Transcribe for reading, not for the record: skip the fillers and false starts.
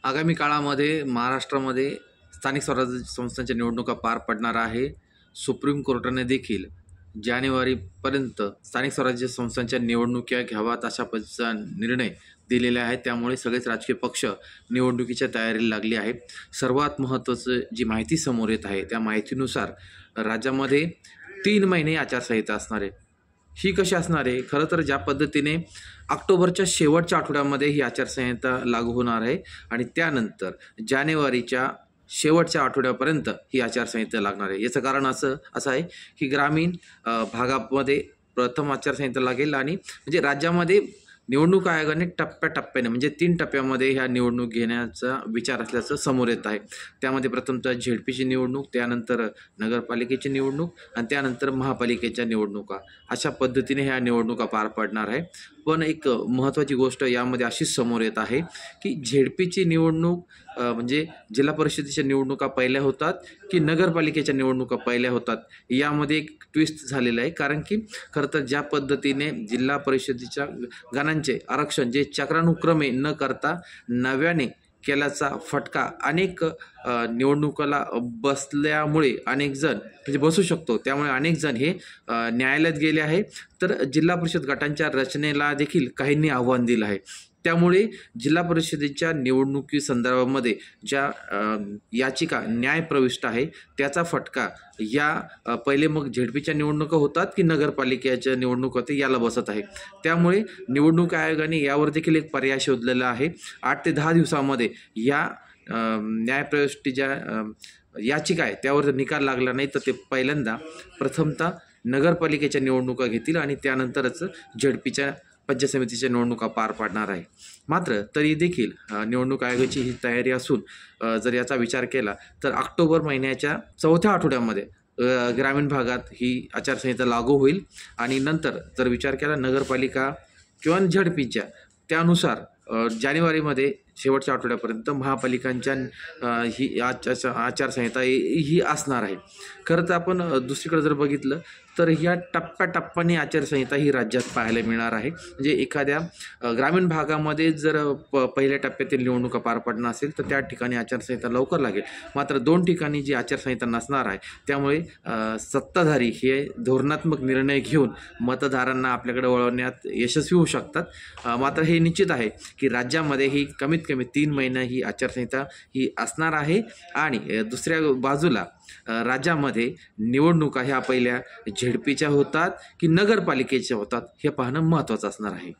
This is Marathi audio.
आगामी काळामध्ये महाराष्ट्रामध्ये स्थानिक स्वराज्य संस्थांच्या निवडणुका पार पडणार आहे। सुप्रीम कोर्टाने देखील जानेवारीपर्यंत स्थानिक स्वराज्य संस्थांच्या निवडणुका घ्याव्यात अशा पद्धतीचा निर्णय दिलेला आहे। त्यामुळे सगळेच राजकीय पक्ष निवडणुकीच्या तयारीला लागले आहे। सर्वात महत्त्वाचं जी माहिती समोर येत आहे त्या माहितीनुसार राज्यामध्ये 3 महिने आचारसंहिता असणार आहे। ही कशी असणार आहे? खरं तर ज्या पद्धतीने ऑक्टोबरच्या शेवटच्या आठवड्यामध्ये ही आचारसंहिता लागू होणार आहे आणि त्यानंतर जानेवारीच्या शेवटच्या आठवड्यापर्यंत ही आचारसंहिता लागणार आहे। याचं कारण असं आहे की ग्रामीण भागामध्ये प्रथम आचारसंहिता लागेल आणि म्हणजे राज्यामध्ये निवडणूक आयोगाने टप्प्याटप्प्याने म्हणजे 3 टप्प्यामध्ये ह्या निवडणूक घेण्याचा विचार असल्याचं समोर येत आहे। त्यामध्ये प्रथमतः झेडपीची निवडणूक, त्यानंतर नगरपालिकेची निवडणूक आणि त्यानंतर महापालिकेच्या निवडणुका अशा पद्धतीने ह्या निवडणुका पार पडणार आहे। पण एक महत्त्वाची गोष्ट यामध्ये अशीच समोर येत आहे की झेडपीची निवडणूक म्हणजे जिल्हा परिषदेच्या निवडणुका पहिल्या होतात की नगरपालिकेच्या निवडणुका पहिल्या होतात, यामध्ये एक ट्विस्ट झालेलं आहे। कारण की खरं तर ज्या पद्धतीने जिल्हा परिषदेच्या गणांचे आरक्षण जे चक्रानुक्रमे न करता नव्याने केल्याचा फटका अनेक निवडणुकाला बसल्यामुळे अनेक जण म्हणजे बसू शकतो, त्यामुळे अनेक जण हे न्यायालयात गेले आहे। तर जिल्हा परिषद गटांच्या रचनेला देखील काहींनी आव्हान दिलं आहे। त्यामुळे जिल्हा परिषदेच्या निवडणुकी संदर्भामध्ये ज्या याचिका न्यायप्रविष्ट आहे त्याचा फटका या पहिले मग झेडपीच्या निवडणुका होतात की नगरपालिकेच्या निवडणूक होते याला बसत आहे। त्यामुळे निवडणूक आयोगाने यावर देखील एक पर्याय शोधलेला आहे। 8 ते 10 दिवसामध्ये या न्यायप्रविष्ट ज्या याचिका आहे त्यावर जर निकाल लागला नाही तर ते पहिल्यांदा प्रथमतः नगरपालिकेच्या निवडणुका घेतील आणि त्यानंतरच झेडपीच्या पंचायत समितीच्या निवडणुका पार पाडणार आहे। मात्र तरी देखील निवडणूक आयोगाची ही तयारी असून जर याचा विचार केला तर ऑक्टोबर महिन्याच्या 4थ्या आठवड्यामध्ये ग्रामीण भागात ही आचारसंहिता लागू होईल आणि नंतर जर विचार केला नगरपालिका किंवा झेडपीच्या त्यानुसार जानेवारीमध्ये शेवटच्या आठवड्यापर्यंत महापालिकांच्या ही आचारसंहिता ही असणार आहे। खरं तर आपण दुसरीकडे जर बघितलं तर ह्या टप्प्याटप्प्याने आचारसंहिता ही राज्यात पाहायला मिळणार आहे। म्हणजे एखाद्या ग्रामीण भागामध्ये जर पहिल्या टप्प्यातील निवडणुका पार पडणार असेल तर त्या ठिकाणी आचारसंहिता लवकर लागेल। मात्र 2 ठिकाणी जी आचारसंहिता नसणार आहे त्यामुळे सत्ताधारी हे धोरणात्मक निर्णय घेऊन मतदारांना आपल्याकडे वळवण्यात यशस्वी होऊ शकतात। मात्र हे निश्चित आहे की राज्यामध्ये ही कमीत कमी 3 महिने ही आचारसंहिता ही असणार आहे आणि दुसऱ्या बाजूला राज्यामध्ये निवडणुका ह्या पहिल्या झेडपीच्या होतात की नगरपालिकेच्या होतात हे पाहणं महत्त्वाचं असणार आहे।